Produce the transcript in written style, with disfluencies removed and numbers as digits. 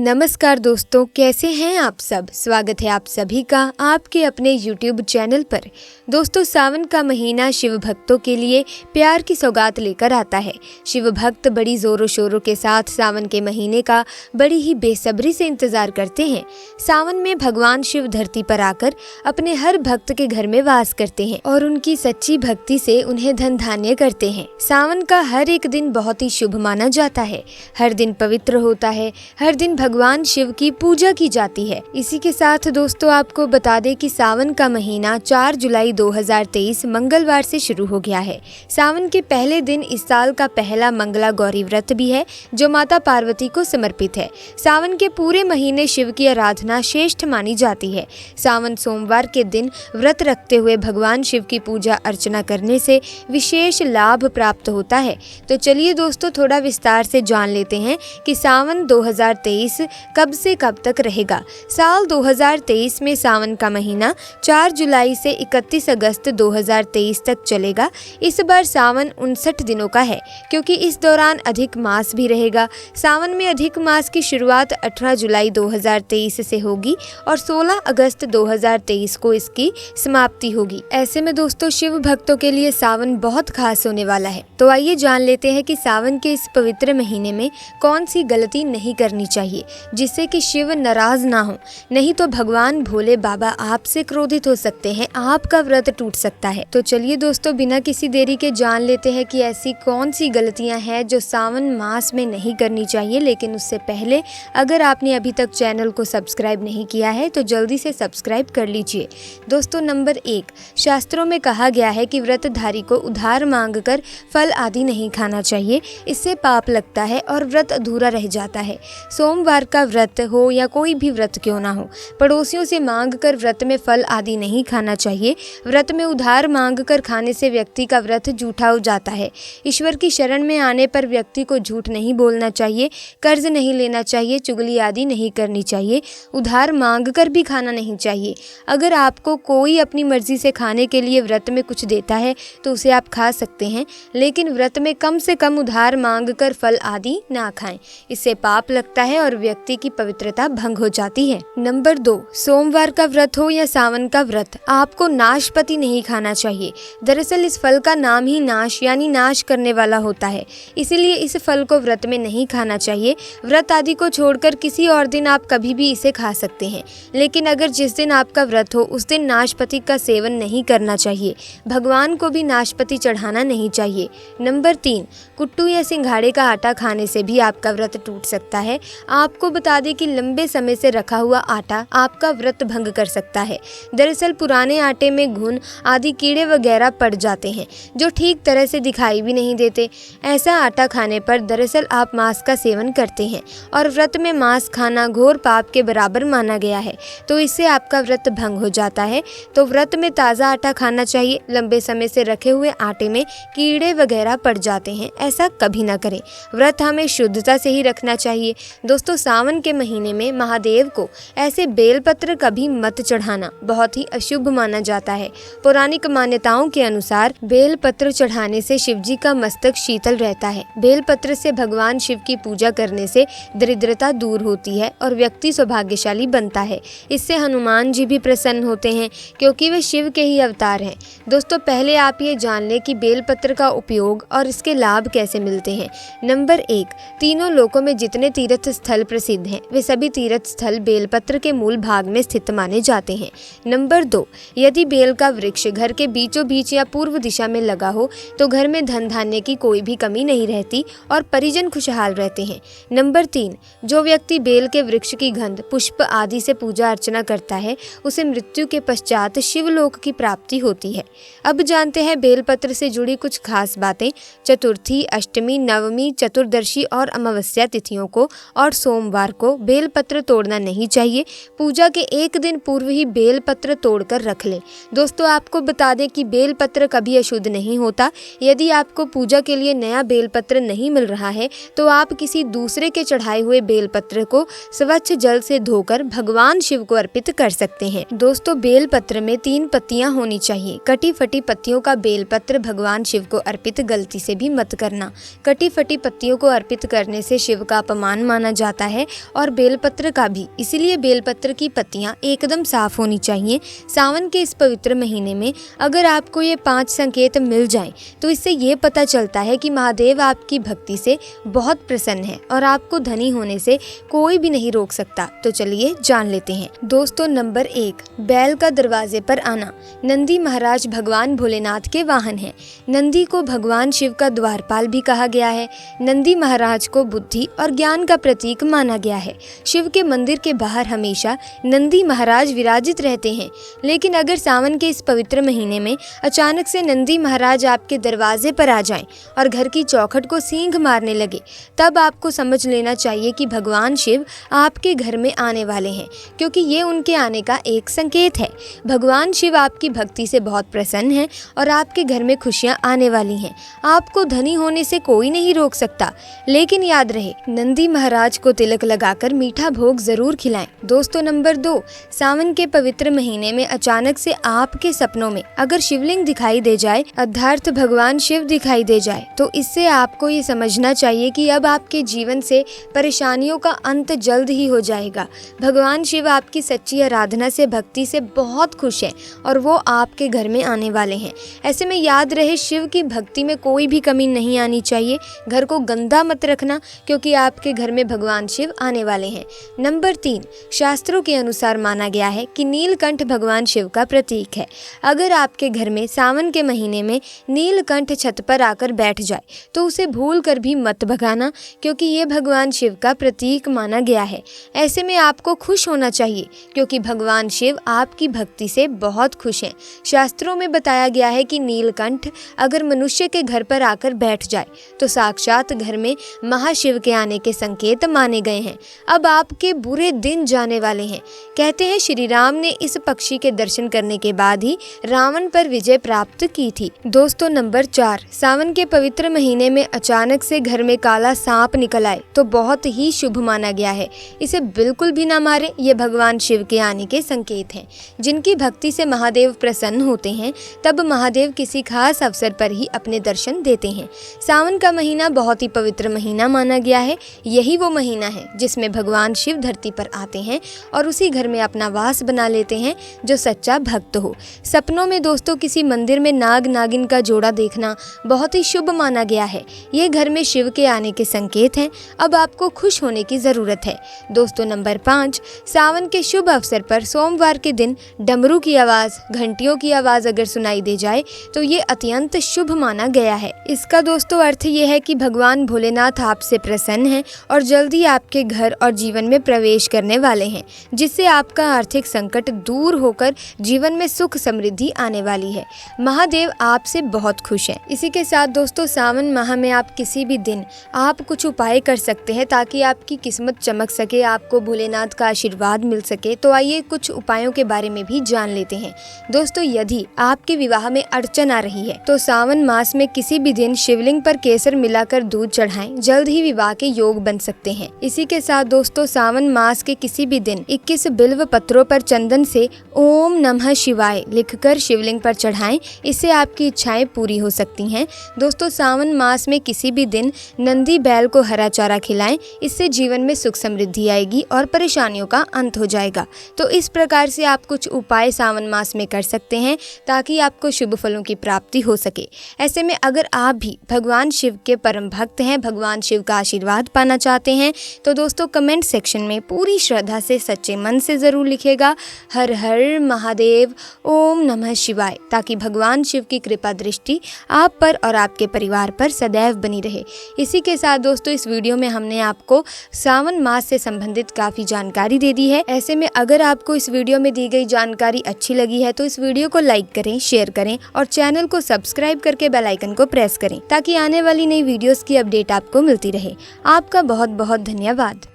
नमस्कार दोस्तों, कैसे हैं आप सब। स्वागत है आप सभी का आपके अपने YouTube चैनल पर। दोस्तों, सावन का महीना शिव भक्तों के लिए प्यार की सौगात लेकर आता है। शिव भक्त बड़ी जोरों शोरों के साथ सावन के महीने का बड़ी ही बेसब्री से इंतजार करते हैं। सावन में भगवान शिव धरती पर आकर अपने हर भक्त के घर में वास करते हैं और उनकी सच्ची भक्ति से उन्हें धन धान्य करते हैं। सावन का हर एक दिन बहुत ही शुभ माना जाता है। हर दिन पवित्र होता है, हर दिन भगवान शिव की पूजा की जाती है। इसी के साथ दोस्तों आपको बता दें कि सावन का महीना 4 जुलाई 2023 मंगलवार से शुरू हो गया है। सावन के पहले दिन इस साल का पहला मंगला गौरी व्रत भी है, जो माता पार्वती को समर्पित है। सावन के पूरे महीने शिव की आराधना श्रेष्ठ मानी जाती है। सावन सोमवार के दिन व्रत रखते हुए भगवान शिव की पूजा अर्चना करने से विशेष लाभ प्राप्त होता है। तो चलिए दोस्तों, थोड़ा विस्तार से जान लेते हैं कि सावन 2023 कब से कब तक रहेगा। साल 2023 में सावन का महीना 4 जुलाई से 31 अगस्त 2023 तक चलेगा। इस बार सावन 59 दिनों का है, क्योंकि इस दौरान अधिक मास भी रहेगा। सावन में अधिक मास की शुरुआत 18 जुलाई 2023 से होगी और 16 अगस्त 2023 को इसकी समाप्ति होगी। ऐसे में दोस्तों, शिव भक्तों के लिए सावन बहुत खास होने वाला है। तो आइए जान लेते हैं कि सावन के इस पवित्र महीने में कौन सी गलती नहीं करनी चाहिए, जिससे कि शिव नाराज ना हो। नहीं तो भगवान भोले बाबा आपसे क्रोधित हो सकते हैं, आपका व्रत टूट सकता है। तो चलिए दोस्तों, बिना किसी देरी के जान लेते हैं कि ऐसी कौन सी गलतियां हैं जो सावन मास में नहीं करनी चाहिए। लेकिन उससे पहले अगर आपने अभी तक चैनल को सब्सक्राइब नहीं किया है तो जल्दी से सब्सक्राइब कर लीजिए। दोस्तों, नंबर 1, शास्त्रों में कहा गया है कि व्रतधारी को उधार मांगकर फल आदि नहीं खाना चाहिए। इससे पाप लगता है और व्रत अधूरा रह जाता है। सोमवार का व्रत हो या कोई भी व्रत क्यों ना हो, पड़ोसियों से मांगकर व्रत में फल आदि नहीं खाना चाहिए। व्रत में उधार मांगकर खाने से व्यक्ति का व्रत झूठा हो जाता है। ईश्वर की शरण में आने पर व्यक्ति को झूठ नहीं बोलना चाहिए, कर्ज नहीं लेना चाहिए, चुगली आदि नहीं करनी चाहिए, उधार मांगकर भी खाना नहीं चाहिए। अगर आपको कोई अपनी मर्जी से खाने के लिए व्रत में कुछ देता है तो उसे आप खा सकते हैं, लेकिन व्रत में कम से कम उधार मांगकर फल आदि ना खाएं। इससे पाप लगता है और व्यक्ति की पवित्रता भंग हो जाती है। नंबर 2, सोमवार का व्रत हो या सावन का व्रत, आपको नाशपति नहीं खाना चाहिए। दरअसल इस फल का नाम ही नाश यानी नाश करने वाला होता है, इसीलिए इस फल को व्रत में नहीं खाना चाहिए। व्रत आदि को छोड़कर किसी और दिन आप कभी भी इसे खा सकते हैं, लेकिन अगर जिस दिन आपका व्रत हो उस दिन नाशपति का सेवन नहीं करना चाहिए। भगवान को भी नाशपति चढ़ाना नहीं चाहिए। नंबर 3, कुट्टू या सिंघाड़े का आटा खाने से भी आपका व्रत टूट सकता है। आपको बता दें कि लंबे समय से रखा हुआ आटा आपका व्रत भंग कर सकता है। दरअसल पुराने आटे में घुन आदि कीड़े वगैरह पड़ जाते हैं, जो ठीक तरह से दिखाई भी नहीं देते। ऐसा आटा खाने पर दरअसल आप मांस का सेवन करते हैं और व्रत में मांस खाना घोर पाप के बराबर माना गया है, तो इससे आपका व्रत भंग हो जाता है। तो व्रत में ताज़ा आटा खाना चाहिए। लंबे समय से रखे हुए आटे में कीड़े वगैरह पड़ जाते हैं, ऐसा कभी ना करें। व्रत हमें शुद्धता से ही रखना चाहिए। दोस्तों, सावन के महीने में महादेव को ऐसे बेलपत्र कभी मत चढ़ाना, बहुत ही अशुभ माना जाता है। पौराणिक मान्यताओं के अनुसार बेलपत्र चढ़ाने से शिवजी का मस्तक शीतल रहता है। बेलपत्र से भगवान शिव की पूजा करने से दरिद्रता दूर होती है और व्यक्ति सौभाग्यशाली बनता है। इससे हनुमान जी भी प्रसन्न होते हैं, क्योंकि वे शिव के ही अवतार हैं। दोस्तों, पहले आप ये जान लें कि बेलपत्र का उपयोग और इसके लाभ कैसे मिलते हैं। नंबर 1, तीनों लोकों में जितने तीर्थ स्थल प्रसिद्ध हैं, वे सभी तीर्थ स्थल बेलपत्र के मूल भाग में स्थित माने जाते हैं। नंबर 2, यदि बेल का वृक्ष घर के बीचों बीच या पूर्व दिशा में लगा हो तो घर में धन धान्य की कोई भी कमी नहीं रहती और परिजन खुशहाल रहते हैं। नंबर 3, जो व्यक्ति बेल के वृक्ष की गंध, पुष्प आदि से पूजा अर्चना करता है, उसे मृत्यु के पश्चात शिवलोक की प्राप्ति होती है। अब जानते हैं बेलपत्र से जुड़ी कुछ खास बातें। चतुर्थी, अष्टमी, नवमी, चतुर्दशी और अमावस्या तिथियों को और सोमवार को बेलपत्र तोड़ना नहीं चाहिए। पूजा के एक दिन पूर्व ही बेलपत्र तोड़कर रख लें। दोस्तों, आपको बता दें कि बेलपत्र कभी अशुद्ध नहीं होता। यदि आपको पूजा के लिए नया बेलपत्र नहीं मिल रहा है तो आप किसी दूसरे के चढ़ाए हुए बेलपत्र को स्वच्छ जल से धोकर भगवान शिव को अर्पित कर सकते हैं। दोस्तों, बेलपत्र में 3 पत्तियां होनी चाहिए। कटी फटी पत्तियों का बेलपत्र भगवान शिव को अर्पित गलती से भी मत करना। कटी फटी पत्तियों को अर्पित करने से शिव का अपमान माना जाता है और बेलपत्र का भी, इसीलिए बेलपत्र की पत्तियां एकदम साफ होनी चाहिए। सावन के इस पवित्र महीने में अगर आपको ये 5 संकेत मिल जाएं तो इससे ये पता चलता है कि महादेव आपकी भक्ति से बहुत प्रसन्न है और आपको धनी होने से कोई भी नहीं रोक सकता। तो चलिए जान लेते हैं। दोस्तों, नंबर 1, बैल का दरवाजे पर आना। नंदी महाराज भगवान भोलेनाथ के वाहन हैं। नंदी को भगवान शिव का द्वारपाल भी कहा गया है। नंदी महाराज को बुद्धि और ज्ञान का प्रतीक माना गया है। शिव के मंदिर के बाहर हमेशा नंदी महाराज विराजित रहते हैं। लेकिन अगर सावन के इस पवित्र महीने में अचानक से नंदी महाराज आपके दरवाजे पर आ जाएं और घर की चौखट को सींग मारने लगे, तब आपको समझ लेना चाहिए कि भगवान शिव आपके घर में आने वाले हैं, क्योंकि ये उनके आने का एक संकेत है। भगवान शिव आपकी भक्ति से बहुत प्रसन्न हैं और आपके घर में खुशियां आने वाली हैं। आपको धनी होने से कोई नहीं रोक सकता। लेकिन याद रहे, नंदी महाराज को तिलक लगाकर मीठा भोग जरूर खिलाएं। दोस्तों, नंबर 2, सावन के पवित्र महीने में अचानक से आपके सपनों में अगर शिवलिंग दिखाई दे जाए, अर्थात भगवान शिव दिखाई दे जाए, तो इससे आपको ये समझना चाहिए कि अब आपके जीवन से परेशानियों का अंत जल्द ही हो जाएगा। भगवान शिव आपकी सच्ची आराधना से, भक्ति से बहुत खुश हैं और वो आपके घर में आने वाले हैं। ऐसे में याद रहे, शिव की भक्ति में कोई भी कमी नहीं आनी चाहिए। घर को गंदा मत रखना, क्योंकि आपके घर में भगवान शिव आने वाले हैं। नंबर 3, शास्त्रों के अनुसार माना गया है कि नीलकंठ भगवान शिव का प्रतीक है। अगर आपके घर में सावन के महीने में नीलकंठ छत पर आकर बैठ जाए तो उसे भूल कर भी मत भगाना, क्योंकि ये भगवान शिव का प्रतीक माना गया है। ऐसे में आपको खुश होना चाहिए, क्योंकि भगवान शिव आपकी भक्ति से बहुत खुश हैं। शास्त्रों में बताया गया है कि नीलकंठ अगर मनुष्य के घर पर आकर बैठ जाए तो साक्षात घर में महाशिव के आने के संकेत माने गए हैं। अब आपके बुरे दिन जाने वाले हैं। कहते हैं श्री राम ने इस पक्षी के दर्शन करने के बाद ही रावण पर विजय प्राप्त की थी। दोस्तों, नंबर 4, सावन के पवित्र महीने में अचानक से घर में काला सांप निकल आए तो बहुत ही शुभ माना गया है। इसे बिल्कुल भी ना मारें, ये भगवान शिव के आने के संकेत हैं। जिनकी भक्ति से महादेव प्रसन्न होते हैं, तब महादेव किसी खास अवसर पर ही अपने दर्शन देते हैं। सावन का महीना बहुत ही पवित्र महीना माना गया है। यही वो महीना है जिसमें भगवान शिव धरती पर आते हैं और उसी घर में अपना वास बना लेते हैं जो सच्चा भक्त हो। सपनों में दोस्तों किसी मंदिर में नाग नागिन का जोड़ा देखना बहुत ही शुभ माना गया है। ये घर में शिव के आने के संकेत हैं। अब आपको खुश होने की जरूरत है। दोस्तों, नंबर 5, सावन के शुभ अवसर पर सोमवार के दिन डमरू की आवाज, घंटियों की आवाज अगर सुनाई दे जाए तो ये अत्यंत शुभ माना गया है। इसका दोस्तों अर्थ ये है कि भगवान भोलेनाथ आपसे प्रसन्न हैं और जल्दी आपके घर और जीवन में प्रवेश करने वाले हैं, जिससे आपका आर्थिक संकट दूर होकर जीवन में सुख समृद्धि आने वाली है। महादेव आपसे बहुत खुश हैं। इसी के साथ दोस्तों, सावन माह में आप किसी भी दिन आप कुछ उपाय कर सकते हैं ताकि आपकी किस्मत चमक सके, आपको भोलेनाथ का आशीर्वाद मिल सके। तो आइए कुछ उपायों के बारे में भी जान लेते हैं। दोस्तों, यदि आपके विवाह में अड़चन आ रही है तो सावन मास में किसी भी दिन शिवलिंग पर केसर मिलाकर दूध चढ़ाएं, जल्द ही विवाह के योग बन सकते हैं। इसी के साथ दोस्तों, सावन मास के किसी भी दिन 21 बिल्व पत्रों पर चंदन से ओम नमः शिवाय लिखकर शिवलिंग पर चढ़ाएं, इससे आपकी इच्छाएं पूरी हो सकती हैं। दोस्तों, सावन मास में किसी भी दिन नंदी बैल को हरा चारा खिलाएं, इससे जीवन में सुख समृद्धि आएगी और परेशानियों का अंत हो जाएगा। तो इस प्रकार से आप कुछ उपाय सावन मास में कर सकते हैं ताकि आपको शुभ फलों की प्राप्ति हो सके। ऐसे में अगर आप भी भगवान शिव के परम भक्त हैं, भगवान शिव का आशीर्वाद पाना चाहते हैं, तो दोस्तों कमेंट सेक्शन में पूरी श्रद्धा से, सच्चे मन से जरूर लिखेगा हर हर महादेव, ओम नमः शिवाय, ताकि भगवान शिव की कृपा दृष्टि आप पर और आपके परिवार पर सदैव बनी रहे। इसी के साथ दोस्तों, इस वीडियो में हमने आपको सावन मास से संबंधित काफी जानकारी दे दी है। ऐसे में अगर आपको इस वीडियो में दी गई जानकारी अच्छी लगी है तो इस वीडियो को लाइक करें, शेयर करें और चैनल को सब्सक्राइब करके बेल आइकन को प्रेस करें ताकि आने वाली नई वीडियोस की अपडेट आपको मिलती रहे। आपका बहुत बहुत धन्यवाद।